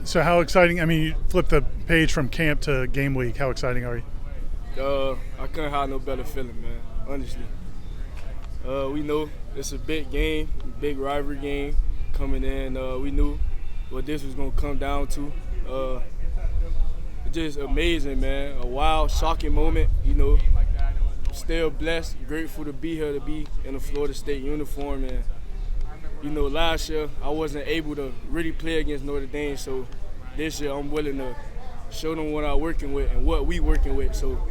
So how exciting? I mean, you flipped the page from camp to game week. How exciting are you? I couldn't have no better feeling, man, honestly. We know it's a big game, big rivalry game coming in. We knew what this was going to come down to. It's just amazing, man. A wild, shocking moment, Still blessed, grateful to be here, to be in a Florida State uniform. And, last year I wasn't able to really play against Notre Dame, so this year I'm willing to show them what I'm working with and what we working with. So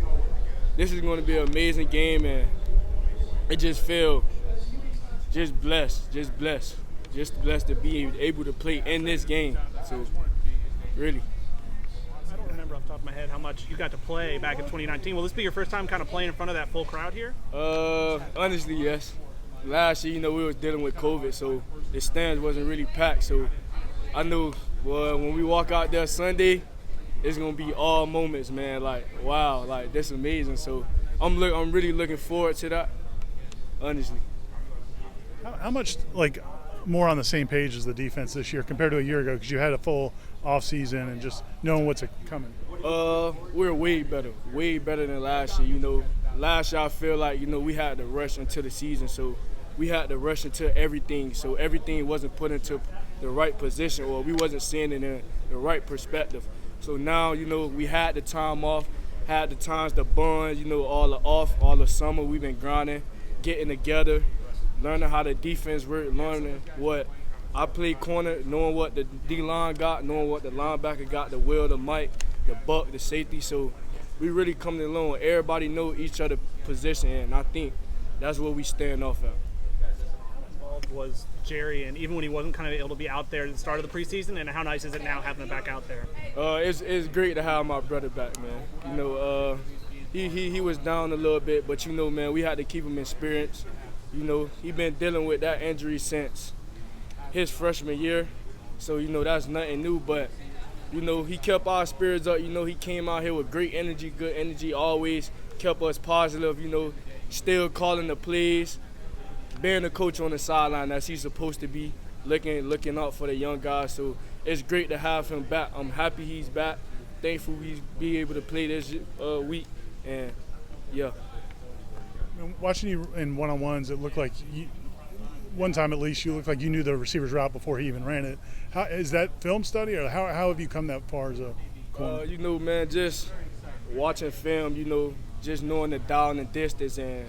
this is going to be an amazing game, and it just feel just blessed to be able to play in this game. So really. I don't remember off the top of my head how much you got to play back in 2019. Will this be your first time kind of playing in front of that full crowd here? Honestly, yes. Last year, we were dealing with COVID, so the stands wasn't really packed. So I knew, when we walk out there Sunday, it's gonna be all moments, man. Like, wow, like that's amazing. So I'm really looking forward to that, honestly. How much more on the same page as the defense this year compared to a year ago? Because you had a full off season and just knowing what's coming. We're way better than last year. Last year I feel like we had to rush into the season, so we had to rush into everything. So everything wasn't put into the right position, or we wasn't seeing it in the right perspective. So now we had the time off, had the times to bond. All the summer we've been grinding, getting together, learning how the defense work, learning what I play corner, knowing what the D-line got, knowing what the linebacker got, the Will, the Mike, the Buck, the safety. So we really coming along. Everybody know each other position, and I think that's what we stand off at. How involved was Jerry, and even when he wasn't kind of able to be out there at the start of the preseason, and how nice is it now having him back out there? It's great to have my brother back, man. He was down a little bit, but man, we had to keep him in spirits. He been dealing with that injury since his freshman year, so that's nothing new. But he kept our spirits up. He came out here with great energy, good energy, always kept us positive. Still calling the plays, being a coach on the sideline as he's supposed to be, looking out for the young guys. So it's great to have him back. I'm happy he's back. Thankful he's be able to play this week, and yeah. Watching you in one-on-ones, it looked like one time at least you looked like you knew the receiver's route before he even ran it. How is that film study, or how have you come that far as a corner? Man, just watching film, just knowing the down and distance and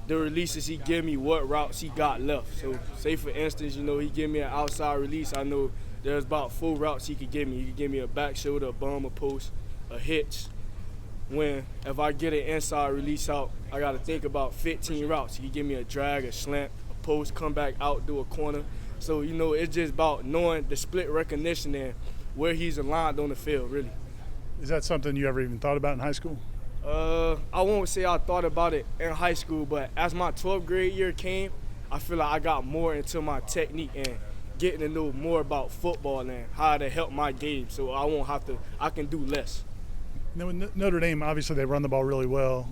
the releases he give me, what routes he got left. So say for instance, he give me an outside release. I know there's about 4 routes he could give me. He could give me a back shoulder, a bum, a post, a hitch. If I get an inside release out, I got to think about 15 routes. He can give me a drag, a slant, a post, come back out, do a corner. So, it's just about knowing the split recognition and where he's aligned on the field, really. Is that something you ever even thought about in high school? I won't say I thought about it in high school, but as my 12th grade year came, I feel like I got more into my technique and getting to know more about football and how to help my game, so I can do less. Now, with Notre Dame, obviously they run the ball really well.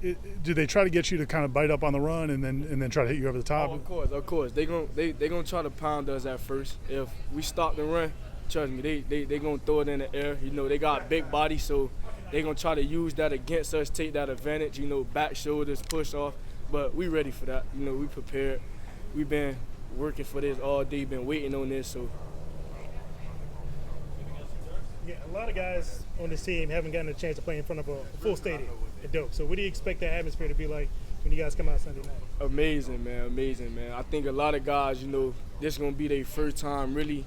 Do they try to get you to kind of bite up on the run and then try to hit you over the top? Oh, of course. They gonna try to pound us at first. If we stop the run, trust me, they gonna throw it in the air. They got big body, so they gonna try to use that against us, take that advantage. Back shoulders, push off. But we ready for that. We prepared. We've been working for this all day. Been waiting on this. So. Yeah, a lot of guys on this team haven't gotten a chance to play in front of a full stadium at Doak. So what do you expect that atmosphere to be like when you guys come out Sunday night? Amazing, man. I think a lot of guys, this is going to be their first time really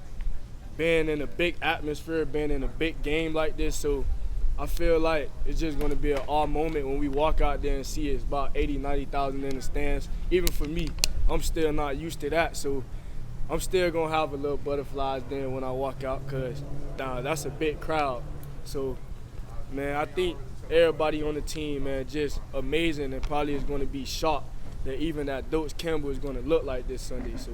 being in a big atmosphere, being in a big game like this. So I feel like it's just going to be an awe moment when we walk out there and see it's about 80,000, 90,000 in the stands. Even for me, I'm still not used to that. So I'm still going to have a little butterflies then when I walk out, because that's a big crowd. So, man, I think everybody on the team, man, just amazing, and probably is going to be shocked that even that Doak Campbell is going to look like this Sunday. So